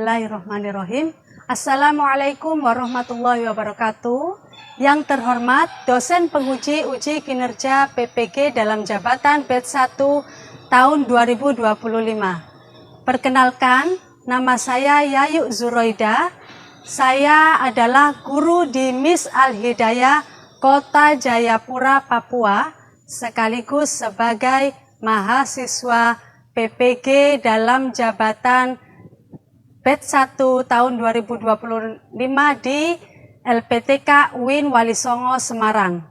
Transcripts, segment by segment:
Bismillahirrahmanirrahim. Assalamualaikum warahmatullahi wabarakatuh. Yang terhormat dosen penguji uji kinerja PPG dalam jabatan batch 1 tahun 2025. Perkenalkan, nama saya Yayu Zuroida. Saya adalah guru di Miss Al-Hidayah Kota Jayapura, Papua, sekaligus sebagai mahasiswa PPG dalam jabatan batch 1 tahun 2025 di LPTK UIN Wali Songo, Semarang.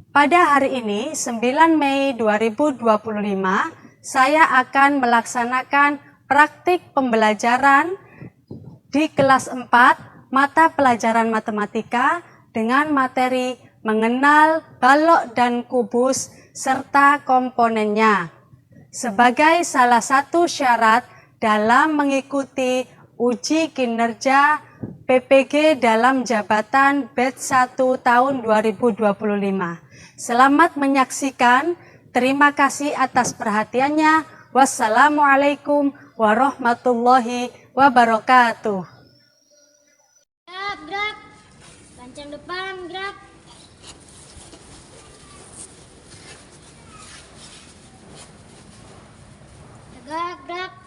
Pada hari ini, 9 Mei 2025, saya akan melaksanakan praktik pembelajaran di kelas 4 mata pelajaran matematika dengan materi mengenal balok dan kubus serta komponennya sebagai salah satu syarat dalam mengikuti uji kinerja PPG dalam jabatan batch 1 tahun 2025. Selamat menyaksikan. Terima kasih atas perhatiannya. Wassalamualaikum warahmatullahi wabarakatuh. Gerak, lancang depan, gerak. Tegak, gerak.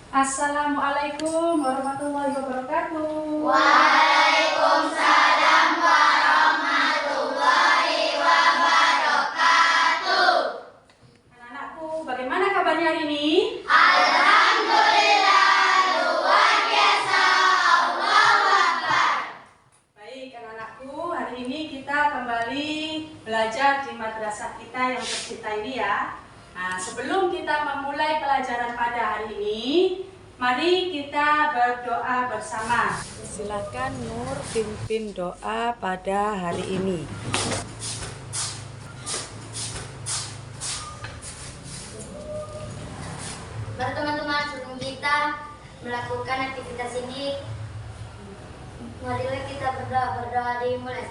Assalamualaikum warahmatullahi wabarakatuh. Waalaikumsalam warahmatullahi wabarakatuh. Anak-anakku, bagaimana kabarnya hari ini? Alhamdulillah, luar biasa. Allahu Akbar. Baik anak-anakku, hari ini kita kembali belajar di madrasah kita yang tercinta ini ya. Nah, sebelum kita memulai pelajaran pada hari ini, mari kita berdoa bersama. Silakan Nur pimpin doa pada hari ini. Mari teman-teman, sebelum kita melakukan aktivitas ini, marilah kita berdoa dimulai.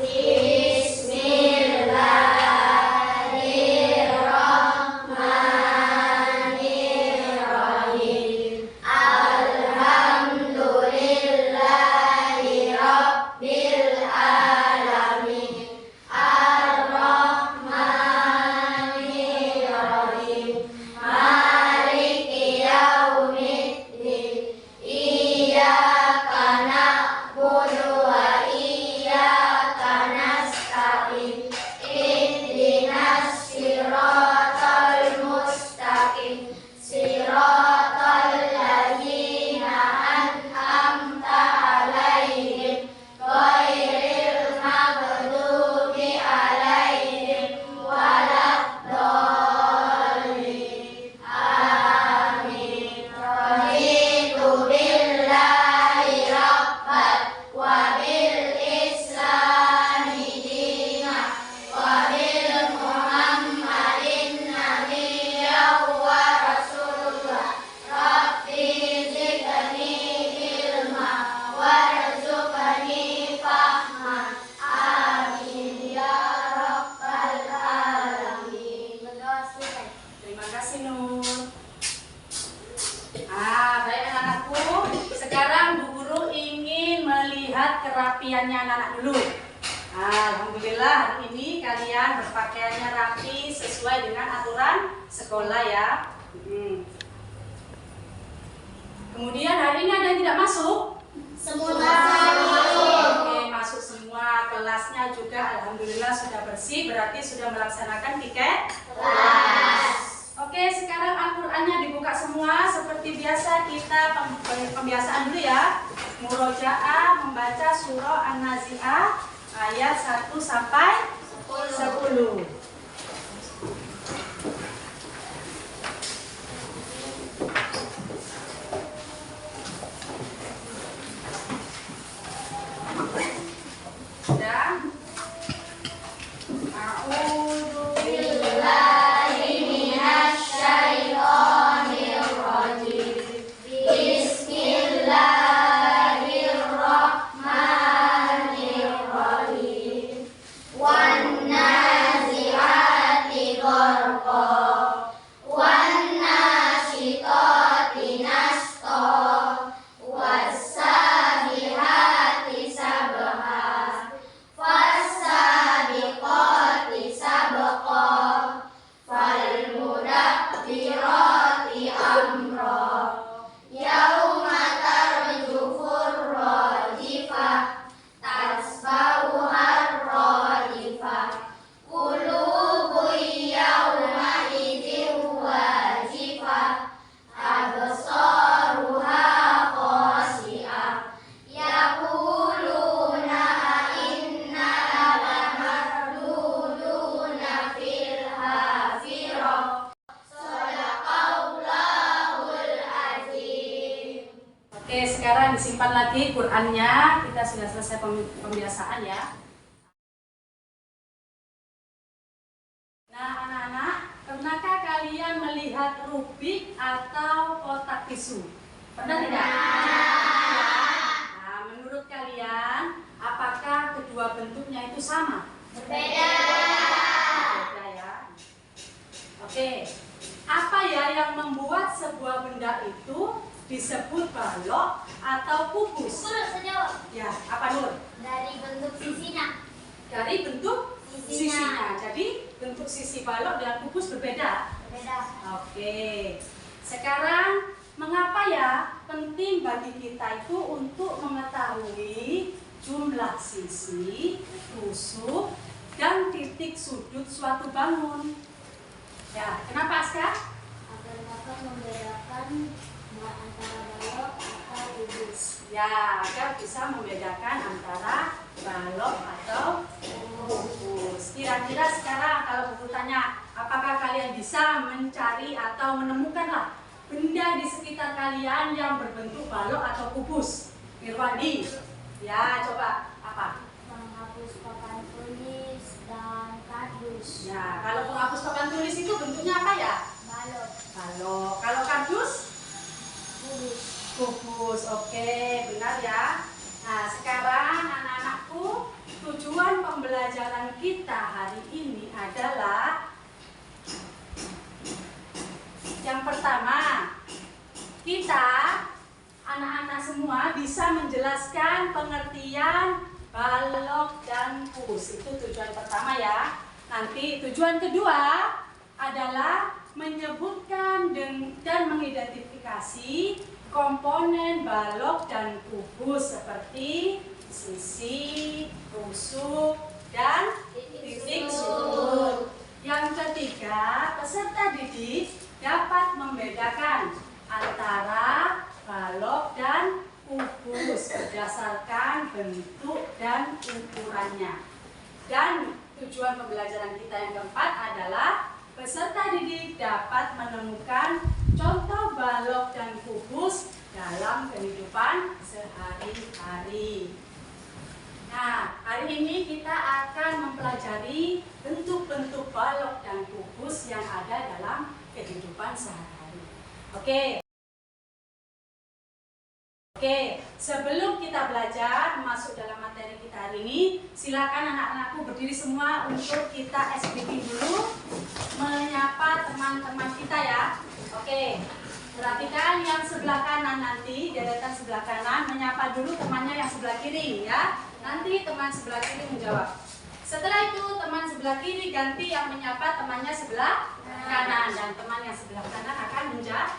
Bismillahirrahmanirrahim. Alhamdulillahi Rabbil alamin. Ar-Rahmanirrahim. Maliki yaumiddin. Iyyaka na'budu wa iyyaka nasta'in. Ihdinas siratal mustaqim. Siratal ladzina an'amta 'alaihim ghairil maghdubi 'alaihim waladdallin. Amin. Raditu billahi rabban wa bil islami dinan wa bil muhammadin nabiyyan wa rasulullah. Rabbi zidni ilma warzuqni fahman. Amin ya rabbal alamin. Terima kasih Nur. Baik anak-anakku, sekarang Bu Guru ingin melihat kerapiannya anak-anak dulu. Alhamdulillah hari ini kalian berpakaiannya rapi sesuai dengan aturan sekolah ya. Kemudian hari ini ada yang tidak masuk? Semua Oke, masuk semua. Kelasnya juga alhamdulillah sudah bersih, berarti sudah melaksanakan tiket kelas. Oke, sekarang Al-Qur'annya dibuka semua. Seperti biasa kita pembiasaan dulu ya. Murojaah membaca surah An-Nazi'ah ayat 1 sampai 10. sekarang disimpan lagi Qurannya. Kita sudah selesai pembiasaan ya. Nah anak-anak, pernahkah kalian melihat rubik atau kotak tisu? Pernah tidak? Nah, menurut kalian, apakah kedua bentuknya itu sama? Berbeda. Berbeda ya. Oke, apa ya yang membuat sebuah benda itu disebut balok atau kubus? Ya, apa Nur? Dari bentuk sisinya. Dari bentuk sisinya. Jadi bentuk sisi balok dan kubus berbeda. Berbeda. Oke. Sekarang mengapa ya penting bagi kita itu untuk mengetahui jumlah sisi, tusuk, dan titik sudut suatu bangun? Ya, kenapa Aska? Agar dapat membedakan antara balok atau kubus. Ya, agar bisa membedakan antara balok atau kubus. Kira-kira sekarang kalau buku tanya, apakah kalian bisa mencari atau menemukanlah benda di sekitar kalian yang berbentuk balok atau kubus? Irwandi, ya coba apa? Menghapus papan tulis dan kardus. Ya, kalau penghapus papan tulis itu bentuknya apa ya? Balok. Balok. Kalau kardus? Kubus. Kubus. Oke, benar ya. Nah, sekarang anak-anakku, tujuan pembelajaran kita hari ini adalah yang pertama, kita anak-anak semua bisa menjelaskan pengertian balok dan kubus. Itu tujuan pertama ya. Nanti tujuan kedua adalah menyebutkan dan mengidentifikasi komponen balok dan kubus seperti sisi, tusuk, dan titik sudut. Yang ketiga, peserta didik dapat membedakan antara balok dan kubus berdasarkan bentuk dan ukurannya. Dan tujuan pembelajaran kita yang keempat adalah peserta didik dapat menemukan contoh balok dan kubus dalam kehidupan sehari-hari. Nah, hari ini kita akan mempelajari bentuk-bentuk balok dan kubus yang ada dalam kehidupan sehari-hari. Oke, sebelum kita belajar masuk dalam materi kita hari ini, silakan anak-anakku berdiri semua untuk kita SBB dulu, menyapa teman-teman kita ya. Oke, perhatikan yang sebelah kanan nanti, deretan sebelah kanan, menyapa dulu temannya yang sebelah kiri ya. Nanti teman sebelah kiri menjawab. Setelah itu teman sebelah kiri ganti yang menyapa temannya sebelah kanan, dan teman yang sebelah kanan akan menjawab.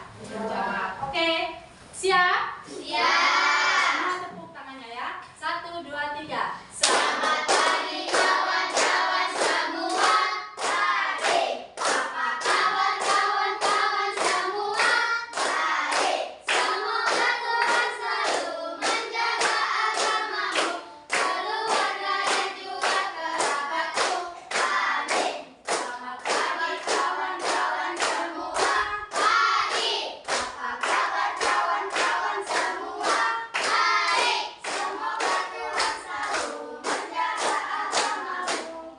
Oke, siap? Siap. Semua tepuk tangannya ya. 1, 2, 3. Selamat pagi kawan-kawan semua. Baik. Apa kabar kawan-kawan semua? Baik. Semoga Tuhan selalu menjaga agamamu, keluarga dan juga kerabatmu. Amin. Selamat pagi kawan-kawan semua. Baik. Apa kabar kawan-kawan semua? Baik. Semoga Tuhan selalu menjaga agamamu,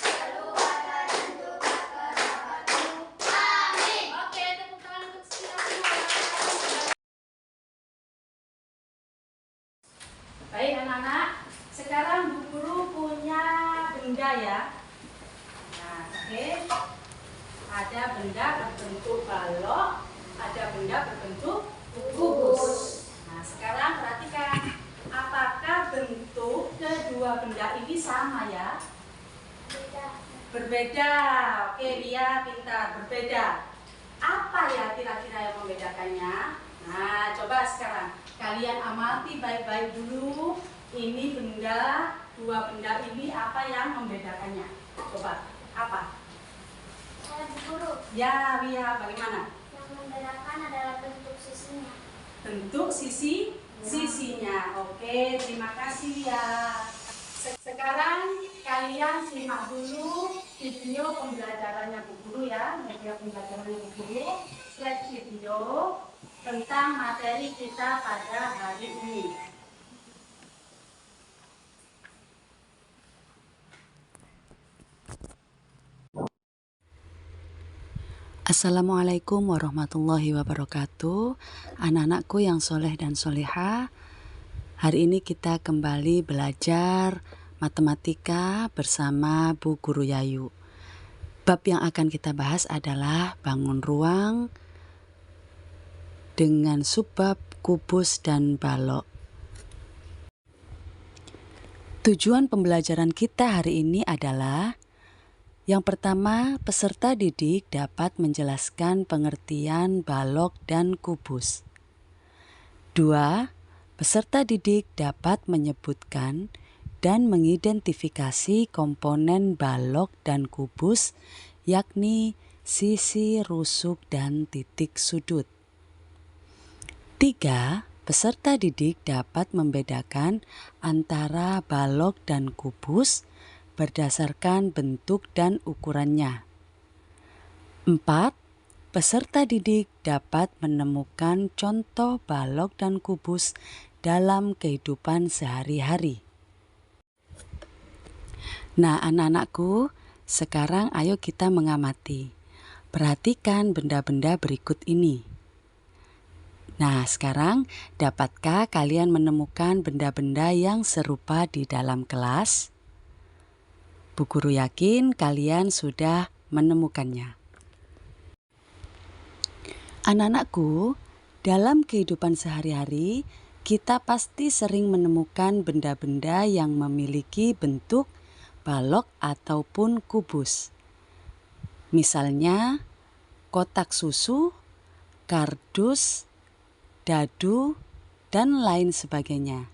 keluarga dan juga kerabatmu. Amin. Oke, tepuk tangan untuk kita semua. Baik anak-anak, sekarang Bu Guru punya benda ya. Nah, oke. Ada benda berbentuk balok, ada benda berbentuk kubus. Nah, sekarang perhatikan, apakah bentuk kedua benda ini sama ya? Berbeda. Oke, dia pintar, berbeda. Apa ya kira-kira yang membedakannya? Nah, coba sekarang kalian amati baik-baik dulu. Ini benda, dua benda ini apa yang membedakannya? Coba, apa? Saya guru. Ya, Ria, bagaimana? Yang membedakan adalah bentuk sisinya. Bentuk sisinya. Oke, terima kasih ya. Sekarang kalian simak dulu video pembelajarannya Bu Guru ya, video pembelajarannya Bu Guru, slide video. tentang materi kita pada hari ini. Assalamualaikum warahmatullahi wabarakatuh. Anak-anakku yang soleh dan soleha, hari ini kita kembali belajar matematika bersama Bu Guru Yayu. Bab yang akan kita bahas adalah bangun ruang dengan subbab kubus dan balok. Tujuan pembelajaran kita hari ini adalah: yang pertama, peserta didik dapat menjelaskan pengertian balok dan kubus. 2. Peserta didik dapat menyebutkan dan mengidentifikasi komponen balok dan kubus, yakni sisi, rusuk, dan titik sudut. 3. Peserta didik dapat membedakan antara balok dan kubus berdasarkan bentuk dan ukurannya. 4. Peserta didik dapat menemukan contoh balok dan kubus dalam kehidupan sehari-hari. Nah, anak-anakku, sekarang ayo kita mengamati. Perhatikan benda-benda berikut ini. Nah, sekarang dapatkah kalian menemukan benda-benda yang serupa di dalam kelas? Bu Guru yakin kalian sudah menemukannya. Anak-anakku, dalam kehidupan sehari-hari, kita pasti sering menemukan benda-benda yang memiliki bentuk balok ataupun kubus. Misalnya, kotak susu, kardus, dadu, dan lain sebagainya.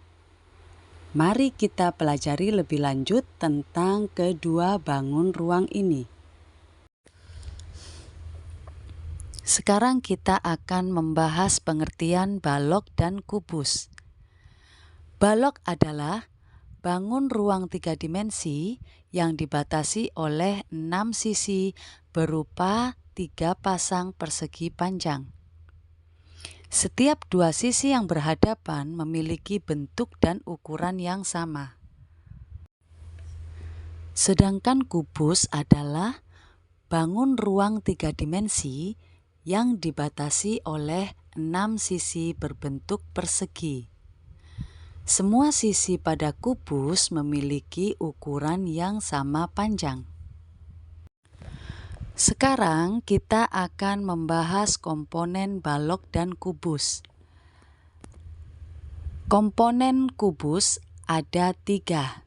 Mari kita pelajari lebih lanjut tentang kedua bangun ruang ini. Sekarang kita akan membahas pengertian balok dan kubus. Balok adalah bangun ruang 3 dimensi yang dibatasi oleh 6 sisi berupa 3 pasang persegi panjang. Setiap 2 sisi yang berhadapan memiliki bentuk dan ukuran yang sama. Sedangkan kubus adalah bangun ruang 3 dimensi yang dibatasi oleh 6 sisi berbentuk persegi. Semua sisi pada kubus memiliki ukuran yang sama panjang. Sekarang kita akan membahas komponen balok dan kubus. Komponen kubus ada 3,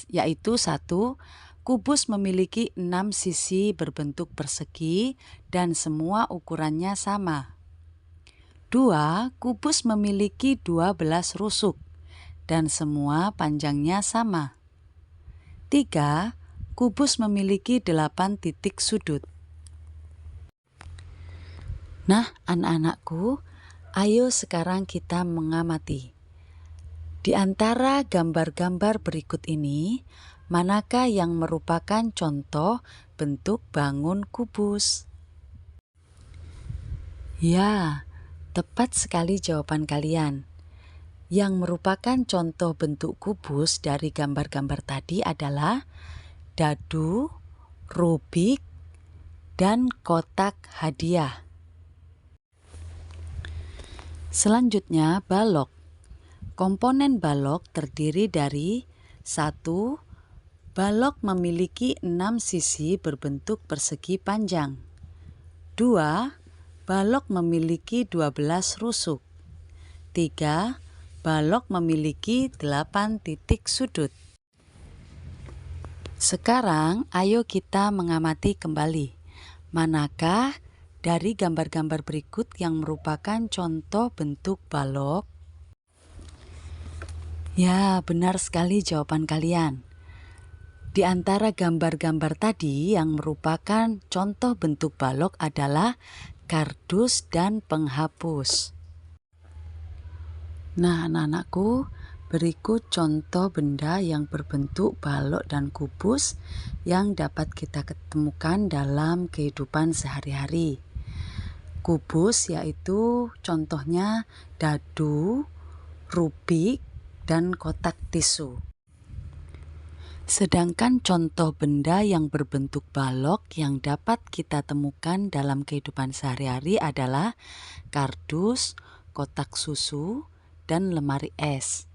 yaitu 1. Kubus memiliki 6 sisi berbentuk persegi dan semua ukurannya sama. 2. Kubus memiliki 12 rusuk dan semua panjangnya sama. 3. Kubus memiliki 8 titik sudut. Nah, anak-anakku, ayo sekarang kita mengamati. Di antara gambar-gambar berikut ini, manakah yang merupakan contoh bentuk bangun kubus? Ya, tepat sekali jawaban kalian. Yang merupakan contoh bentuk kubus dari gambar-gambar tadi adalah dadu, rubik, dan kotak hadiah. Selanjutnya, balok. Komponen balok terdiri dari 1. Balok memiliki 6 sisi berbentuk persegi panjang. 2. Balok memiliki 12 rusuk. 3. Balok memiliki 8 titik sudut. Sekarang ayo kita mengamati kembali. Manakah dari gambar-gambar berikut yang merupakan contoh bentuk balok? Ya, benar sekali jawaban kalian. Di antara gambar-gambar tadi yang merupakan contoh bentuk balok adalah kardus dan penghapus. Nah, anak-anakku, berikut contoh benda yang berbentuk balok dan kubus yang dapat kita ketemukan dalam kehidupan sehari-hari. kubus, yaitu contohnya dadu, rubik, dan kotak tisu. Sedangkan contoh benda yang berbentuk balok yang dapat kita temukan dalam kehidupan sehari-hari adalah kardus, kotak susu, dan lemari es.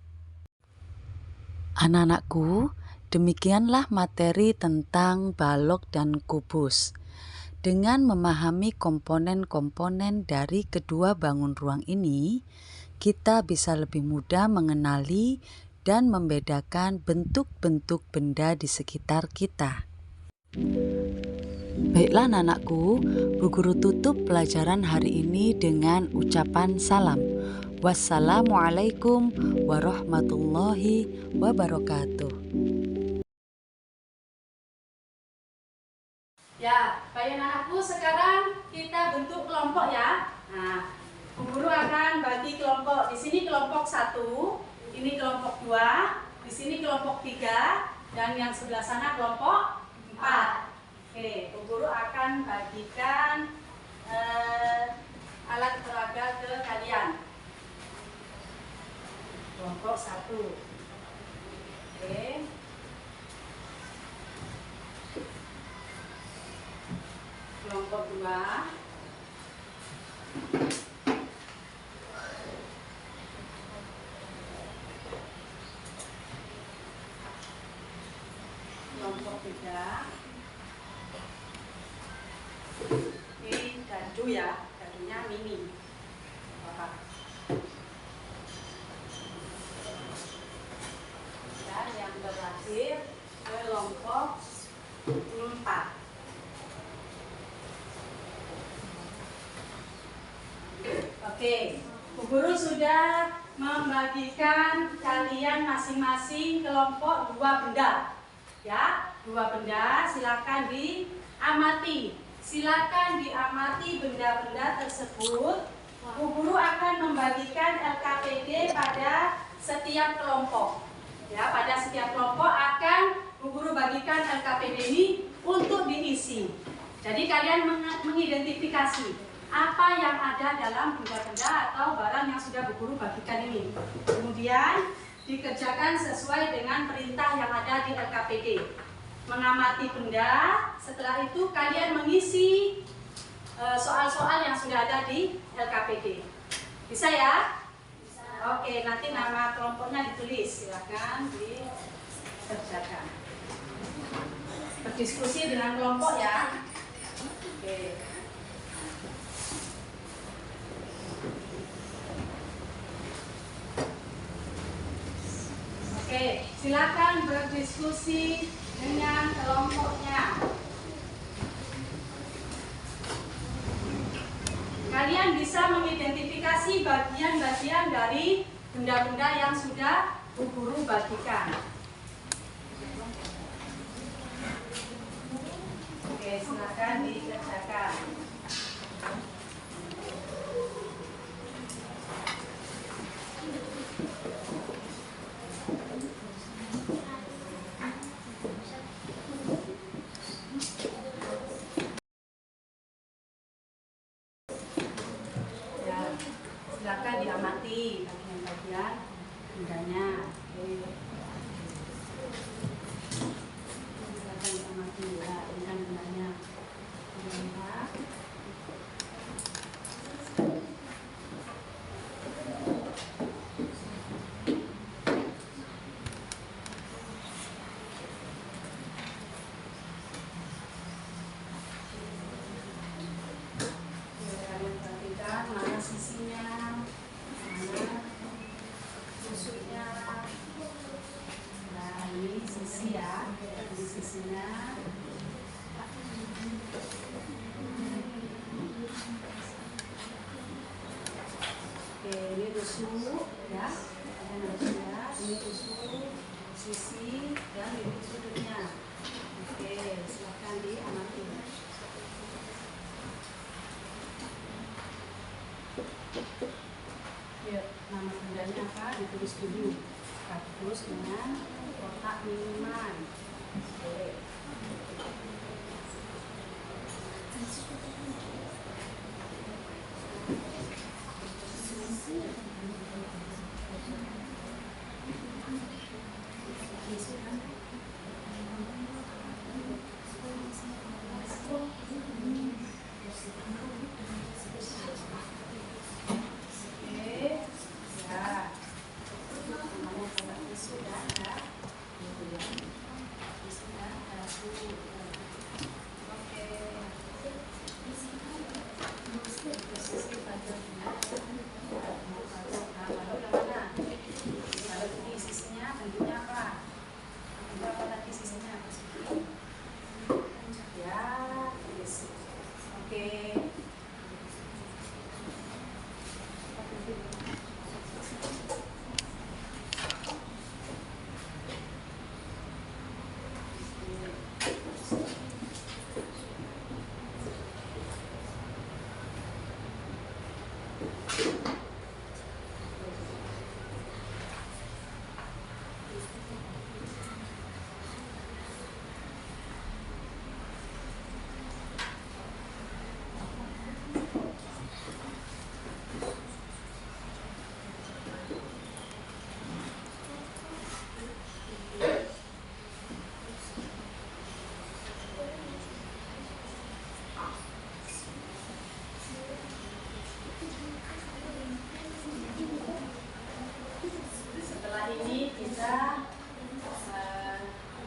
Anak-anakku, demikianlah materi tentang balok dan kubus. Dengan memahami komponen-komponen dari kedua bangun ruang ini, kita bisa lebih mudah mengenali dan membedakan bentuk-bentuk benda di sekitar kita. Baiklah anak-anakku, Bu Guru tutup pelajaran hari ini dengan ucapan salam. Wassalamualaikum warahmatullahi wabarakatuh. Ya, baik anak-anakku, sekarang kita bentuk kelompok ya. Nah, Bu Guru akan bagi kelompok. Di sini kelompok 1, ini kelompok 2, di sini kelompok 3, dan yang sebelah sana kelompok 4. Oke, Bu Guru akan bagikan alat peraga ke kalian. Kelompok 1. Oke. Kelompok 2. Kelompok 3. Ini dadu ya, dadunya mini. Dan yang terakhir kelompok 4. Oke, Bu Guru sudah membagikan kalian masing-masing kelompok 2 benda. Ya, 2 benda, silakan diamati. Silakan diamati benda-benda tersebut. Bu Guru akan membagikan LKPD pada setiap kelompok. Ya, pada setiap kelompok akan Bu Guru bagikan LKPD ini untuk diisi. Jadi kalian mengidentifikasi apa yang ada dalam benda-benda atau barang yang sudah Bu Guru bagikan ini. Kemudian dikerjakan sesuai dengan perintah yang ada di LKPD. Mengamati benda, setelah itu kalian mengisi soal-soal yang sudah ada di LKPD. Bisa ya? Bisa. Oke, nanti nama kelompoknya ditulis, silakan dikerjakan. Berdiskusi dengan kelompok ya. Oke. Oke, silakan berdiskusi dengan kelompoknya. Kalian bisa mengidentifikasi bagian-bagian dari benda-benda yang sudah Bu Guru bagikan. Oke, silakan dikerjakan. Silakan diamati bagian-bagian bendanya. Silakan diamati ya, benda-bendanya. Mana sisinya, mana tusuknya. Nah, ini sisi ya, ini sisinya. Oke, ini tusuk ya, ini tusuk, sisi, dan ini sudutnya. Oke, silakan diamati. Ya, nama bendanya apa? Ditulis dulu. Kardus dengan kotak minuman. Oke.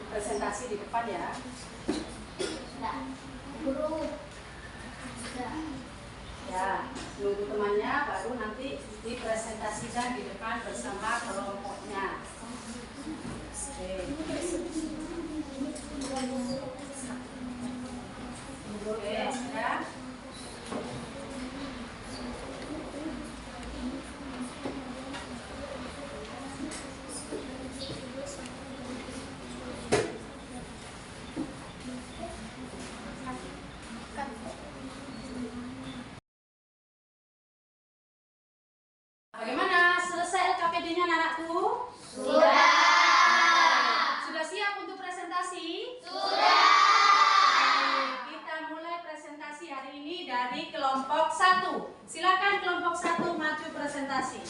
presentasi di depan ya. Sudah. Guru. Sudah. Ya, nunggu temannya baru nanti dipresentasikan di depan bersama kelompoknya. Oke, sudah. Bagaimana? Selesai LKPD-nya anakku? Sudah. Sudah siap untuk presentasi? Sudah. Kita mulai presentasi hari ini dari kelompok 1. Silakan kelompok 1 maju presentasi.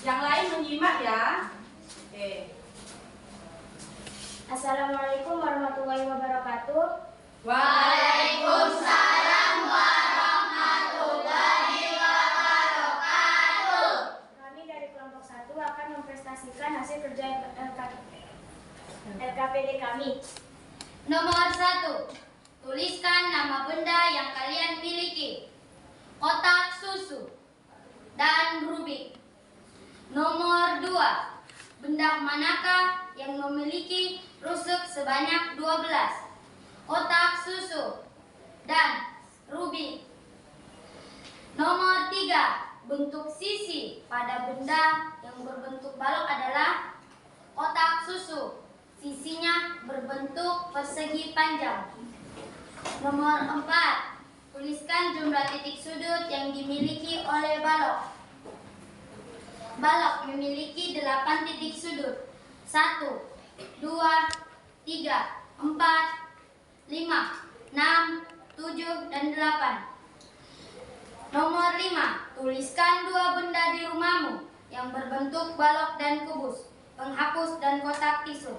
Yang lain menyimak ya. Oke. Assalamualaikum warahmatullahi wabarakatuh. Waalaikumsalam warahmatullahi wabarakatuh. Kami dari kelompok 1 akan mempresentasikan hasil kerja LKPD kami. Nomor 1. Tuliskan nama benda yang kalian miliki. Kotak susu dan Rubik. Nomor 2. Benda manakah yang memiliki rusuk sebanyak 12? Kotak susu dan Rubik. Nomor 3. Bentuk sisi pada benda yang berbentuk balok adalah kotak susu. Sisinya berbentuk persegi panjang. Nomor 4. Tuliskan jumlah titik sudut yang dimiliki oleh balok. Balok memiliki 8 titik sudut. 1, 2, 3, 4, 5, 6, 7, dan 8. Nomor 5. Tuliskan 2 benda di rumahmu yang berbentuk balok dan kubus, penghapus dan kotak tisu.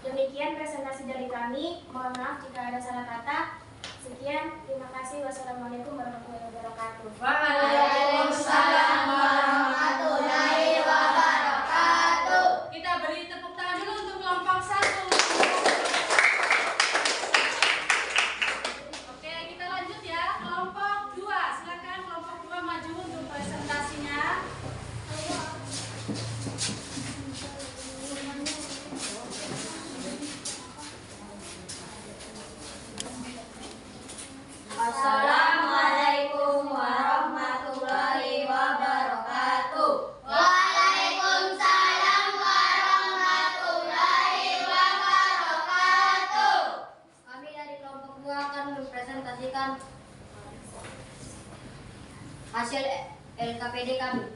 Demikian presentasi dari kami. Mohon maaf jika ada salah kata. Sekian, terima kasih. Wassalamualaikum warahmatullahi wabarakatuh. Waalaikumsalam warahmatullahi wabarakatuh. Kita beri tepuk tangan dulu untuk kelompok 1. Oke, kita lanjut ya. Kelompok 2. Silakan kelompok 2 maju untuk presentasinya. Assalamualaikum warahmatullahi wabarakatuh. Waalaikumsalam warahmatullahi wabarakatuh. Kami dari kelompok 2 akan mempresentasikan hasil LKPD kami.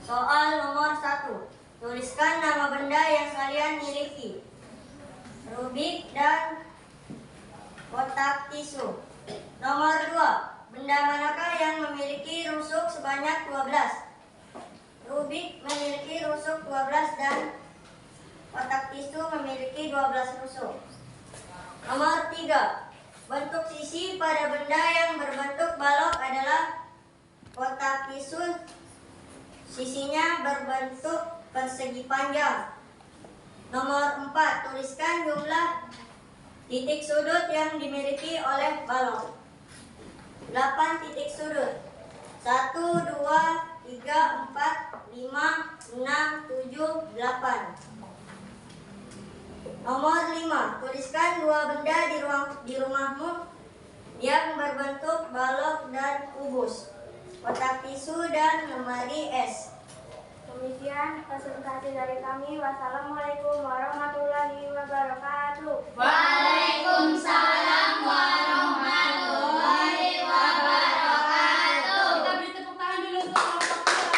Soal nomor 1. Tuliskan nama benda yang kalian miliki. Rubik dan kotak tisu. Nomor 2. benda manakah yang memiliki rusuk sebanyak 12? Rubik memiliki rusuk 12 dan kotak tisu memiliki 12 rusuk. Nomor 3. Bentuk sisi pada benda yang berbentuk balok adalah kotak tisu. Sisinya berbentuk persegi panjang. Nomor 4. Tuliskan jumlah titik sudut yang dimiliki oleh balok. 8 titik sudut. 1, 2, 3, 4, 5, 6, 7, 8. Nomor 5. Tuliskan dua benda di rumahmu yang berbentuk balok dan kubus. Kotak tisu dan lemari es. Demikian presentasi dari kami. Wassalamualaikum warahmatullahi wabarakatuh. Waalaikumsalam warahmatullahi wabarakatuh. Kita beri tepuk tangan dulu untuk kelompok kita.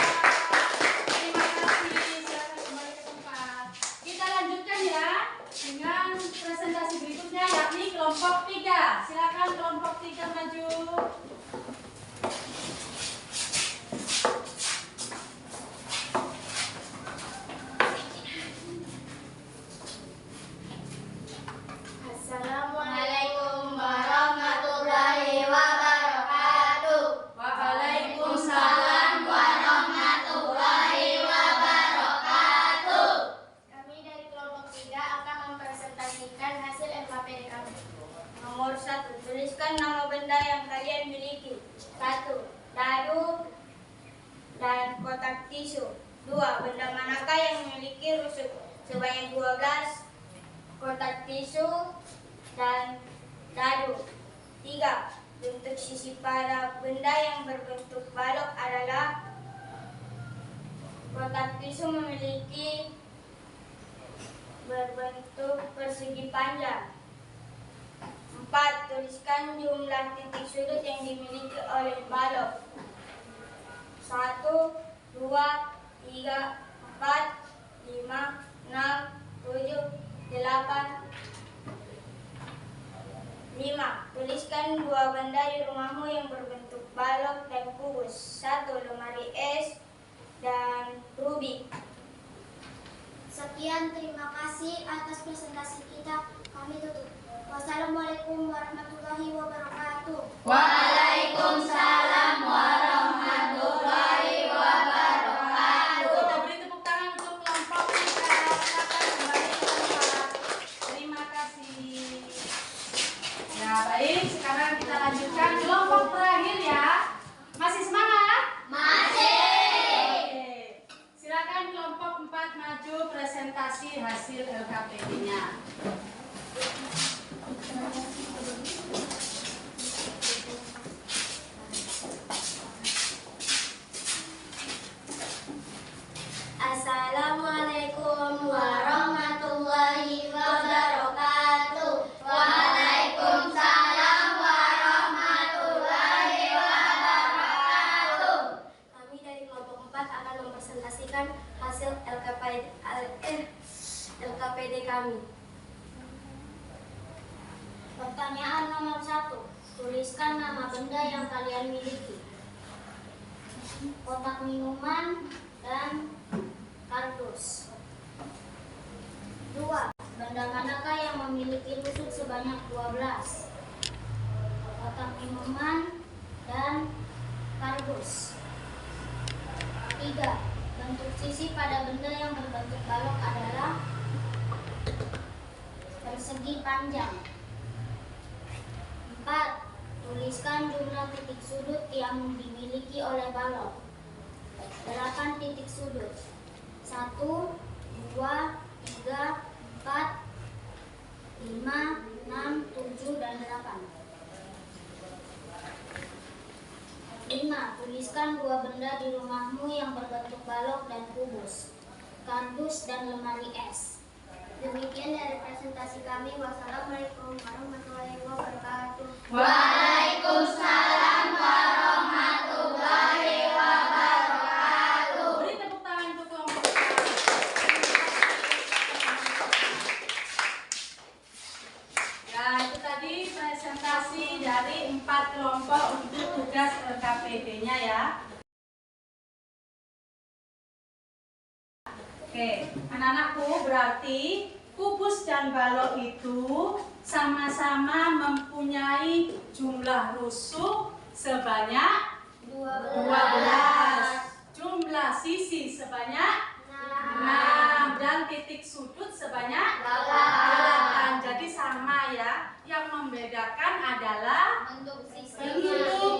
Terima kasih. Silakan kembali ke tempat. Kita lanjutkan ya dengan presentasi berikutnya, yakni kelompok 3. Silakan kelompok 3 maju. Assalamualaikum warahmatullahi wabarakatuh. Waalaikumsalam warahmatullahi wabarakatuh. Kami dari kelompok 3 akan mempresentasikan hasil LKPD kami. Nomor 1. Tuliskan nama benda yang kalian miliki. 1. Dadu dan kotak tisu. 2. Benda manakah yang memiliki rusuk sebanyak 12? Kotak tisu dan dadu. 3. Bentuk sisi pada benda yang berbentuk balok adalah kotak tisu memiliki berbentuk persegi panjang. 4. Tuliskan jumlah titik sudut yang dimiliki oleh balok. 1, 2, 3, 4, 5, 6, 7, 8. 5. Tuliskan dua benda di rumahmu yang berbentuk balok dan kubus. 1. Lemari es dan rubik. Sekian, terima kasih atas presentasi kita. Kami tutup. Wassalamualaikum warahmatullahi wabarakatuh. Waalaikumsalam warahmatullahi wabarakatuh. Kita beri tepuk tangan untuk kelompok 3. Silakan kembali ke tempat. Terima kasih. Ya, baik. Sekarang kita lanjutkan kelompok terakhir ya. Masih semangat? Oke. Silakan kelompok 4 maju presentasi hasil LKPD-nya. Assalamualaikum Warahmatullahi wabarakatuh. Waalaikumsalam warahmatullahi wabarakatuh. Kami dari kelompok 4 akan mempresentasikan hasil LKPD kami. Pertanyaan nomor 1. Tuliskan nama benda yang kalian miliki. Kotak minuman dan kardus. 2. Benda manakah yang memiliki rusuk sebanyak 12? Kotak minuman dan kardus. 3. Bentuk sisi pada benda yang berbentuk balok adalah persegi panjang. 4. Tuliskan jumlah titik sudut yang dimiliki oleh balok. 8 titik sudut. 1, 2, 3, 4, 5, 6, 7, dan 8. 5. Tuliskan dua benda di rumahmu yang berbentuk balok dan kubus. Kardus dan lemari es. Demikian dari presentasi kami. Wassalamualaikum warahmatullahi wabarakatuh. Waalaikumsalam warahmatullahi wabarakatuh. Beri tepuk tangan untuk kelompok. Ya, itu tadi presentasi dari 4 kelompok untuk LKPD-nya ya. Oke, anak-anakku, berarti kubus dan balok itu sama-sama mempunyai jumlah rusuk sebanyak 12. Jumlah sisi sebanyak 6 dan titik sudut sebanyak 8. Jadi sama ya. Yang membedakan adalah bentuk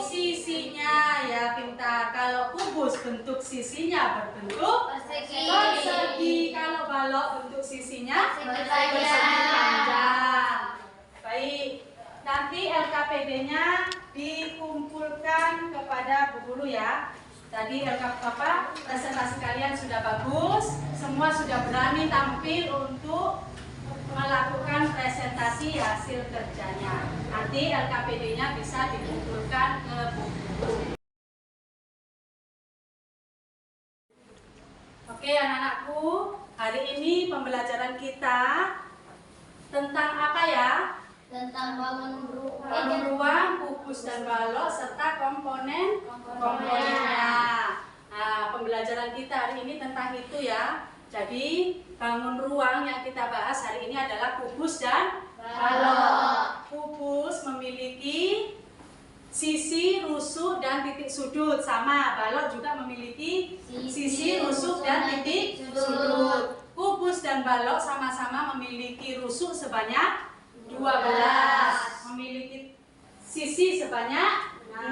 sisinya ya, pintar. Kalau kubus bentuk sisinya berbentuk persegi. Kalau balok bentuk sisinya persegi panjang. Baik. Nanti LKPD-nya dikumpulkan kepada Bu Guru ya. Tadi presentasi kalian sudah bagus, semua sudah berani tampil untuk melakukan presentasi hasil kerjanya. Nanti LKPD-nya bisa dikumpulkan ke Bu Guru. Oke anak-anakku, hari ini pembelajaran kita tentang apa ya? Tentang bangun Ruang, kubus dan balok serta komponennya. Nah, pembelajaran kita hari ini tentang itu ya. Jadi bangun ruang yang kita bahas hari ini adalah kubus dan balok. Kubus memiliki sisi, rusuk, dan titik sudut. Sama, balok juga memiliki sisi, rusuk, dan titik sudut. Kubus dan balok sama-sama memiliki rusuk sebanyak 12, memiliki sisi sebanyak 6,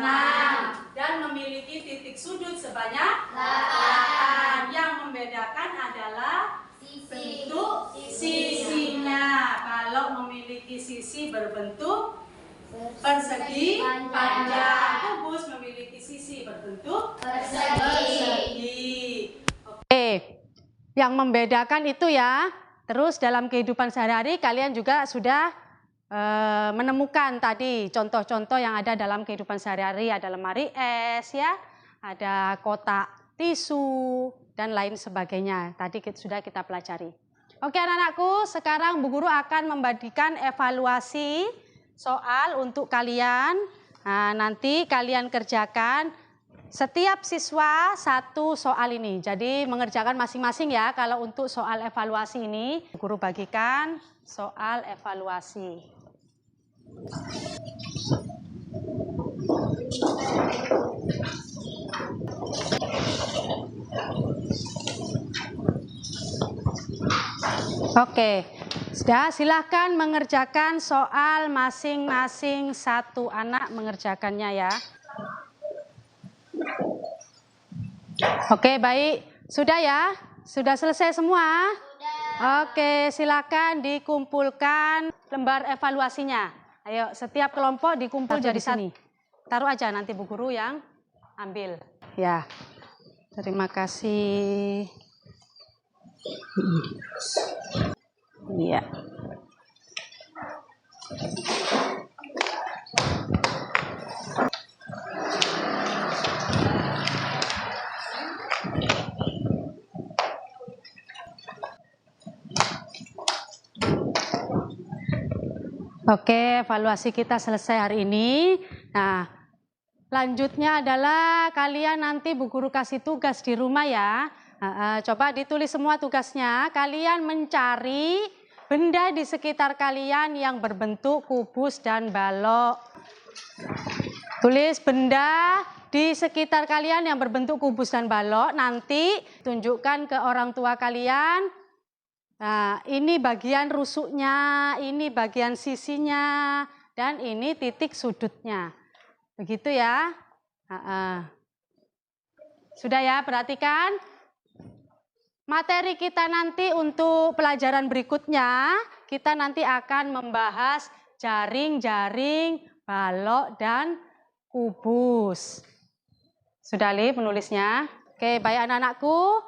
dan memiliki titik sudut sebanyak 8. Yang membedakan adalah bentuk sisinya. Balok memiliki sisi berbentuk persegi panjang. Kubus memiliki sisi berbentuk persegi. Oke, yang membedakan itu ya. Terus dalam kehidupan sehari-hari kalian juga sudah menemukan tadi contoh-contoh yang ada dalam kehidupan sehari-hari, ada lemari es ya, ada kotak tisu dan lain sebagainya. Tadi sudah kita pelajari. Oke anak-anakku, sekarang Bu Guru akan membagikan evaluasi soal untuk kalian. Nah, nanti kalian kerjakan setiap siswa satu soal ini. Jadi mengerjakan masing-masing ya. Kalau untuk soal evaluasi ini, Bu Guru bagikan soal evaluasi. Oke, sudah, silahkan mengerjakan soal masing-masing, satu anak mengerjakannya ya. Oke, baik. Sudah ya? Sudah selesai semua? Sudah. Oke, silakan dikumpulkan lembar evaluasinya. Ayo, setiap kelompok dikumpul jadi sini. Taruh aja nanti Bu Guru yang ambil. Ya, terima kasih. Iya. Oke, evaluasi kita selesai hari ini. Nah, lanjutnya adalah kalian nanti Bu Guru kasih tugas di rumah ya. Coba ditulis semua tugasnya. Kalian mencari benda di sekitar kalian yang berbentuk kubus dan balok. Tulis benda di sekitar kalian yang berbentuk kubus dan balok. Nanti tunjukkan ke orang tua kalian. Nah, ini bagian rusuknya, ini bagian sisinya, dan ini titik sudutnya. Begitu ya. Sudah ya, perhatikan. Materi kita nanti untuk pelajaran berikutnya, kita nanti akan membahas jaring-jaring, balok, dan kubus. Sudah Li penulisnya? Oke, baik anak-anakku.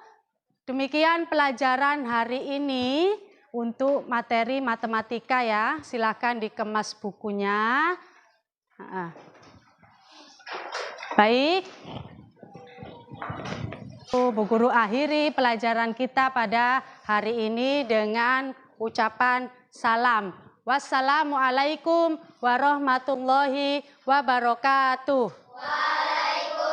Demikian pelajaran hari ini untuk materi matematika ya. Silakan dikemas bukunya. Baik. Bu Guru akhiri pelajaran kita pada hari ini dengan ucapan salam. Wassalamualaikum warahmatullahi wabarakatuh. Waalaikumsalam.